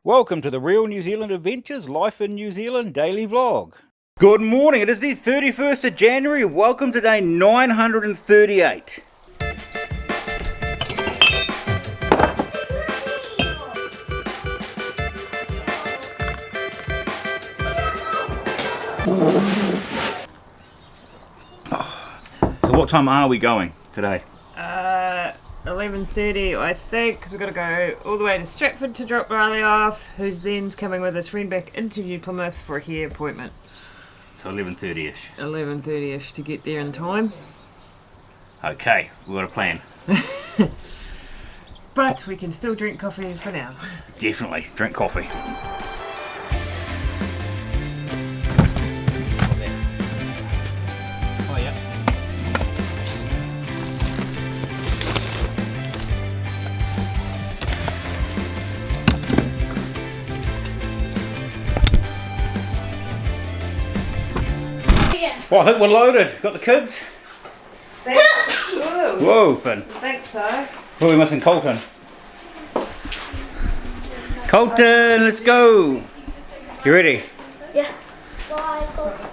Welcome to the Real New Zealand Adventures Life in New Zealand daily vlog. Good morning, it is the 31st of January. Welcome to day 938. So what time are we going today? 11:30 I think, because we've got to go all the way to Stratford to drop Riley off, who's then's coming with his friend back into New Plymouth for a hair appointment. So 11:30ish. 11:30ish to get there in time. Okay, we've got a plan. But we can still drink coffee for now. Definitely, drink coffee. Oh yeah. Well, I think we're loaded. Got the kids? Whoa. Whoa, Finn. Thanks, though. Who are we missing? Colton. Colton, let's go. You ready? Yeah. Bye, Colton.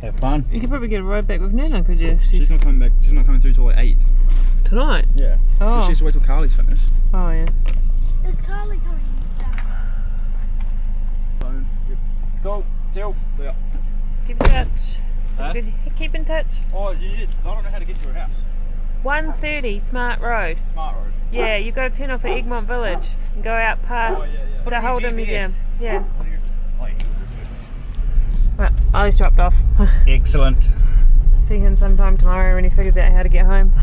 Have fun. You could probably get a ride back with Nana, could you? She's not coming back. She's not coming through till like 8. Tonight? Yeah. Oh. So she has to wait till Carly's finished. Oh, yeah. Is Carly coming down? Yep. Go, Jill. So yeah. Keep in touch. Huh? Keep in touch. Oh, you need. I don't know how to get to her house. 1:30 Smart Road. Smart Road. Yeah, you've got to turn off at Egmont Village and go out past Put it the in your Holden GPS. Museum. Yeah. Oh, yeah. Right, Ollie's dropped off. Excellent. See him sometime tomorrow when he figures out how to get home.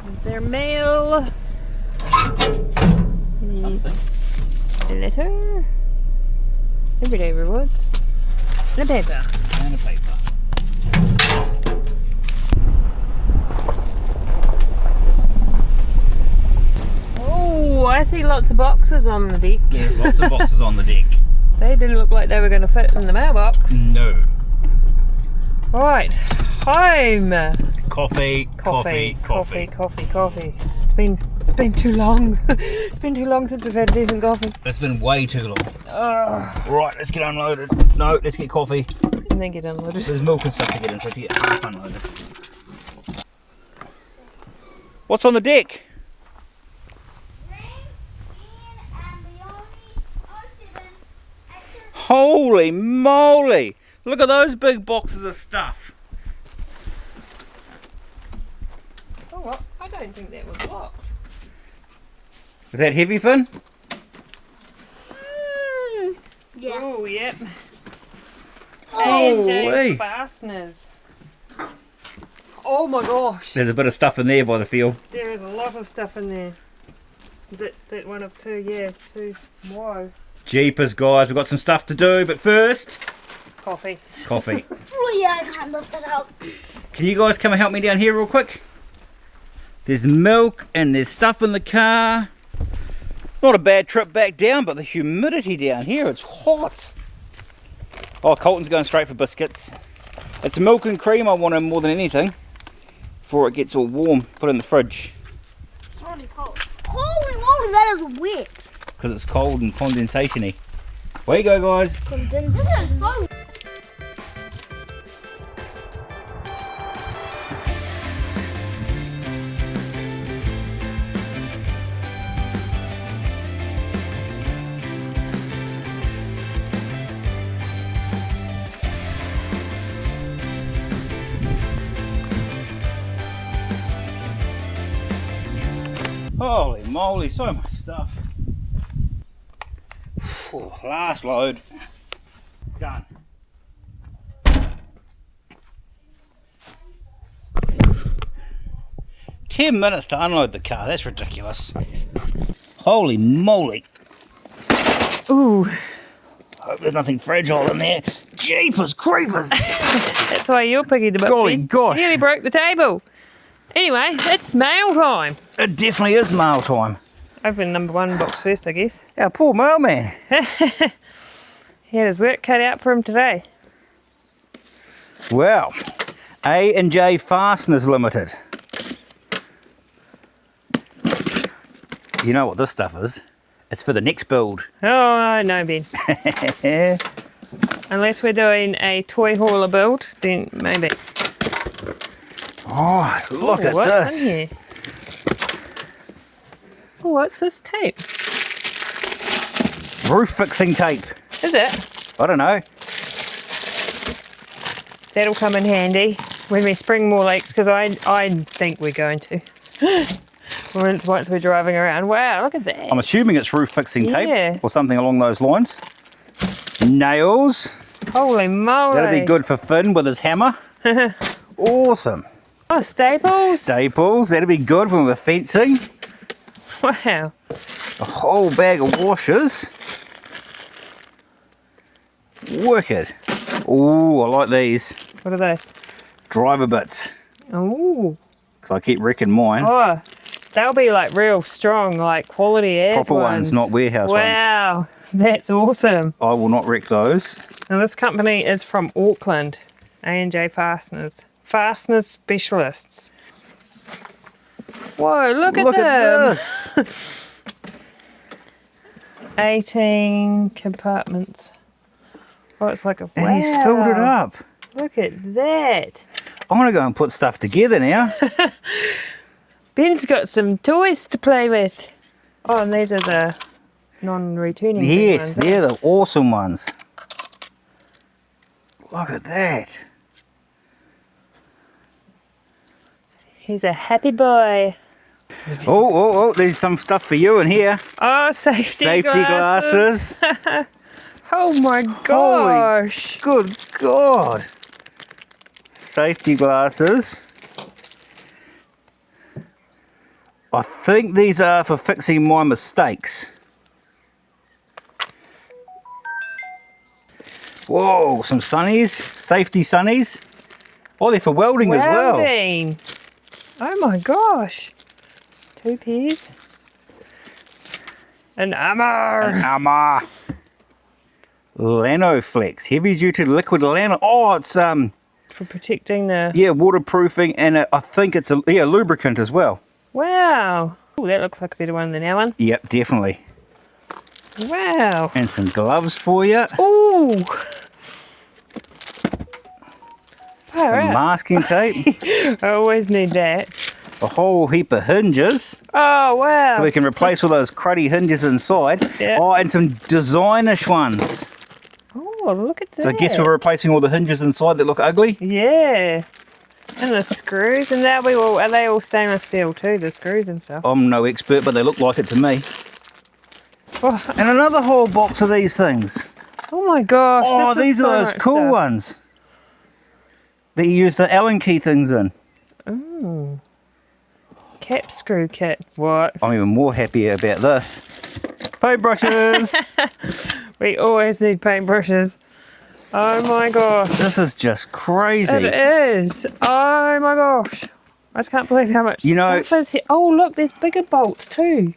Is there mail? Something. A letter? Everyday rewards. And a paper. And a paper. I see lots of boxes on the deck. Yeah, lots of boxes on the deck. They didn't look like they were going to fit in the mailbox. No. Right, home. Coffee. It's been too long. It's been too long since we've had decent coffee. It's been way too long. Right, let's get unloaded. No, let's get coffee. And then get unloaded. There's milk and stuff to get in, so to get half unloaded. What's on the deck? Holy moly! Look at those big boxes of stuff. Oh, what? I don't think that was locked. Is that heavy, Finn? Yeah. Oh, yep. Holy. A&J Fasteners. Oh my gosh. There's a bit of stuff in there by the field. There is a lot of stuff in there. Is it that one of two? Yeah, two. Whoa. Jeepers, guys, we've got some stuff to do, but first... Coffee. Coffee. Oh yeah, I can't lift it out. Can you guys come and help me down here real quick? There's milk and there's stuff in the car. Not a bad trip back down, but the humidity down here, it's hot. Oh, Colton's going straight for biscuits. It's milk and cream I want in more than anything. Before it gets all warm, put it in the fridge. It's already cold. Holy moly, that is wet. Because it's cold and condensation-y. Way you go, guys. This is so. Holy moly, so much stuff. Whew, last load. Done. $10 to unload the car, that's ridiculous. Holy moly. Ooh. Hope there's nothing fragile in there. Jeepers creepers. That's why you're picking the book. Golly gosh. You nearly broke the table. Anyway, it's mail time. It definitely is mail time. Open number one box first, I guess. Our poor mailman. He had his work cut out for him today. Well, A&J Fasteners Limited. You know what this stuff is? It's for the next build. Oh, no, Ben. Unless we're doing a toy hauler build, then maybe. Oh, look at what's in this. here? Oh, what's this tape? Roof fixing tape. Is it? I don't know. That'll come in handy when we spring more lakes, because I think we're going to. Once we're driving around. Wow, look at that. I'm assuming it's roof fixing tape Yeah. or something along those lines. Nails. Holy moly. That'll be good for Finn with his hammer. Awesome. Oh, staples. Staples. That'll be good when we're fencing. Wow. A whole bag of washers. Wicked. Ooh, I like these. What are those? Driver bits. Oh. Because I keep wrecking mine. Oh, they'll be like real strong, like quality as Proper ones, not warehouse ones. Wow, that's awesome. I will not wreck those. Now this company is from Auckland, A&J Fasteners. Fasteners specialists. Whoa, look at them. This. 18 compartments. Oh, it's like a And he's filled it up. Look at that. I'm going to go and put stuff together now. Ben's got some toys to play with. Oh, and these are the non-returning Yes, ones. they're the awesome ones. Look at that. He's a happy boy. Oh, there's some stuff for you in here. Oh, safety glasses. Oh my gosh. Good God. Safety glasses. I think these are for fixing my mistakes. Whoa, some sunnies, safety sunnies. Oh, they're for welding as well. Welding. Oh my gosh. 2 pairs. An armor. Lanoflex, heavy duty liquid lano. Oh, it's For protecting the... Yeah, waterproofing, and I think it's a lubricant as well. Wow. Oh, that looks like a better one than our one. Yep, definitely. Wow. And some gloves for you. Ooh. Some masking tape. I always need that. A whole heap of hinges. Oh, wow. So we can replace all those cruddy hinges inside. Yeah. Oh, and some designish ones. Oh, look at that. So I guess we're replacing all the hinges inside that look ugly. Yeah. And the screws, and are they all stainless steel too, the screws and stuff? I'm no expert, but they look like it to me. Oh, And another whole box of these things. oh my gosh. Oh, this is these so are those much cool stuff. ones that you use the Allen key things in. Oh. Cap screw kit. What? I'm even more happy about this. Paintbrushes. We always need paintbrushes. Oh my gosh. This is just crazy. It is. Oh my gosh. I just can't believe how much stuff is here. Oh, look, there's bigger bolts too.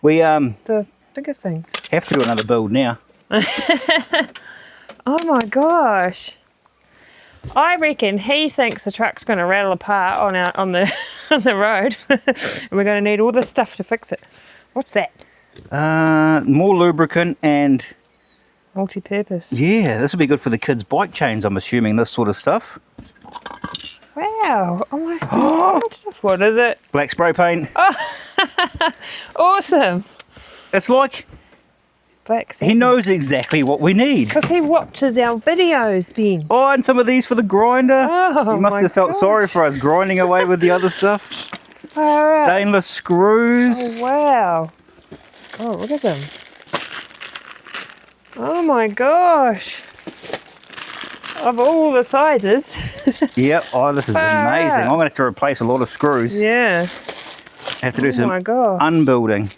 We The bigger things. have to do another build now. Oh my gosh. I reckon he thinks the truck's going to rattle apart on the on the road. And we're going to need all this stuff to fix it. What's that? More lubricant and Multi-purpose. yeah, this would be good for the kids' bike chains, I'm assuming, this sort of stuff. Wow. Oh my so much stuff. What is it? Black spray paint. Awesome. It's like Black he knows exactly what we need. because he watches our videos, Ben. Oh, and some of these for the grinder. Oh, You must my have felt sorry gosh. for us grinding away with the other stuff. All right. Stainless screws. Oh, wow. Oh, look at them. Oh my gosh. Of all the sizes. Yep. Oh, this is Far amazing. out. I'm going to have to replace a lot of screws. Yeah. I have to do Oh some my god. unbuilding.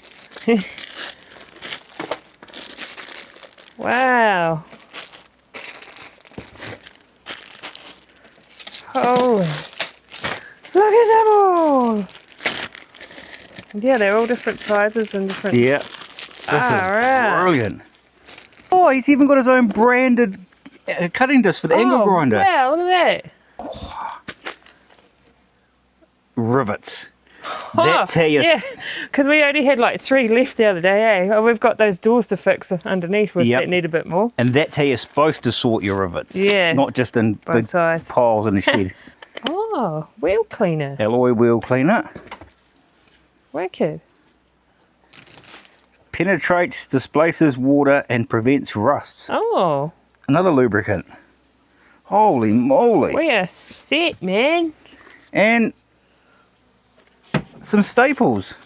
Wow. Holy. Look at them all. Yeah, they're all different sizes and different. Yep. This right. is brilliant. Oh, he's even got his own branded cutting disc for the angle grinder. Wow, look at that. Rivets. That's how you... Yeah, because we only had like 3 left the other day, eh? Oh, we've got those doors to fix underneath with Yep. that need a bit more. And that's how you're supposed to sort your rivets. Yeah. Not just in Both big sides. piles in the shed. Oh, wheel cleaner. Alloy wheel cleaner. Wicked. Penetrates, displaces water and prevents rusts. Oh, Another lubricant. Holy moly. we are set, man. And some staples.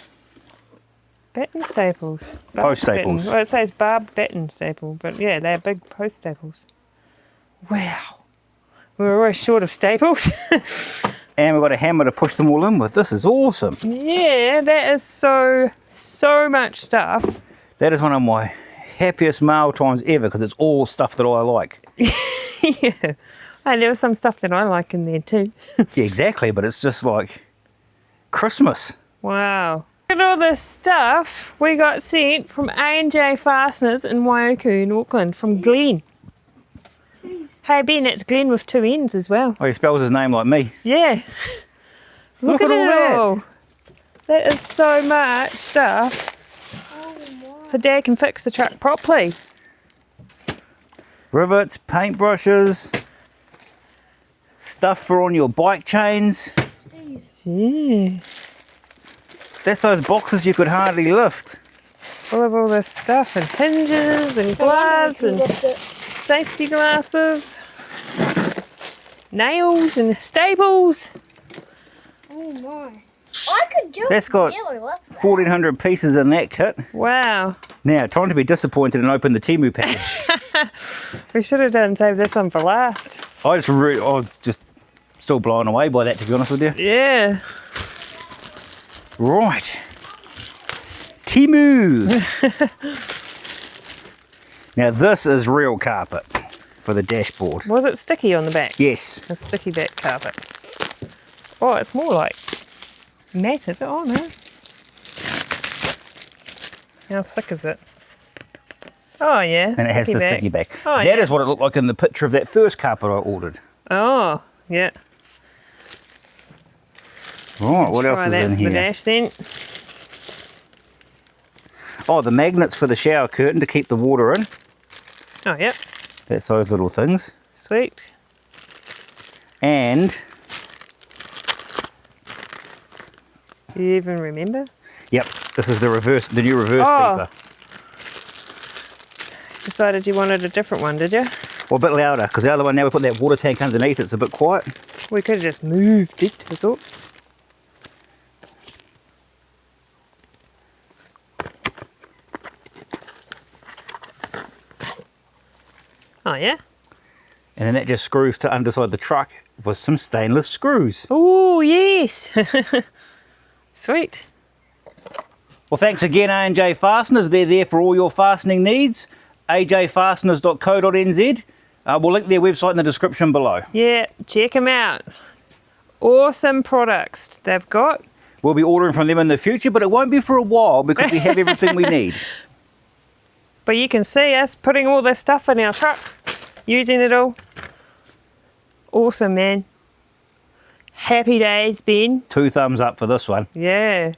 Batten staples. Post Batten. staples. Well, it says Barb Batten staple, but yeah, they're big post staples. Wow. We were always short of staples. And we've got a hammer to push them all in with. This is awesome. Yeah, that is so much stuff. That is one of my happiest mail times ever because it's all stuff that I like. Yeah. And there was some stuff that I like in there too. Yeah, exactly, but it's just like Christmas. Wow. Look at all this stuff we got sent from A&J Fasteners in Waiuku in Auckland from Glenn. Hey Ben, it's Glenn with 2 N's as well. Oh, he spells his name like me. Yeah. Look at all it that. all. That is so much stuff. So Dad can fix the truck properly. Rivets, paintbrushes, stuff for on your bike chains. Yeah. That's those boxes you could hardly lift. Full of all this stuff and hinges and gloves and safety glasses, nails and staples. Oh my. I could just That's got barely left that. 1,400 pieces in that kit. Wow. Now, time to be disappointed and open the Temu package. We should have done save this one for last. I was just still blown away by that, to be honest with you. Yeah. Right. Temu. Now, this is real carpet for the dashboard. Was it sticky on the back? Yes. A sticky back carpet. Oh, it's more like matte, is it? Oh no. How thick is it? Oh yeah. And it has the sticky back. Oh, That yeah. is what it looked like in the picture of that first carpet I ordered. Oh, Yeah. Right, what else Try is that in for the here? dash then. Oh, the magnets for the shower curtain to keep the water in. Oh, yep. That's those little things. Sweet. And, Do you even remember? yep, this is the new reverse Oh. beeper. Decided you wanted a different one, did you? Well, a bit louder, because the other one, now we put that water tank underneath, it's a bit quiet. We could have just moved it, I thought. Oh, yeah? And then that just screws to underside the truck with some stainless screws. Oh, yes. Sweet. Well, thanks again, A&J Fasteners. They're there for all your fastening needs. ajfasteners.co.nz. We'll link their website in the description below. Yeah, check them out. Awesome products they've got. We'll be ordering from them in the future, but it won't be for a while because we have everything we need. But you can see us putting all this stuff in our truck, using it all. Awesome, man. Happy days, Ben. 2 thumbs up for this one. Yeah.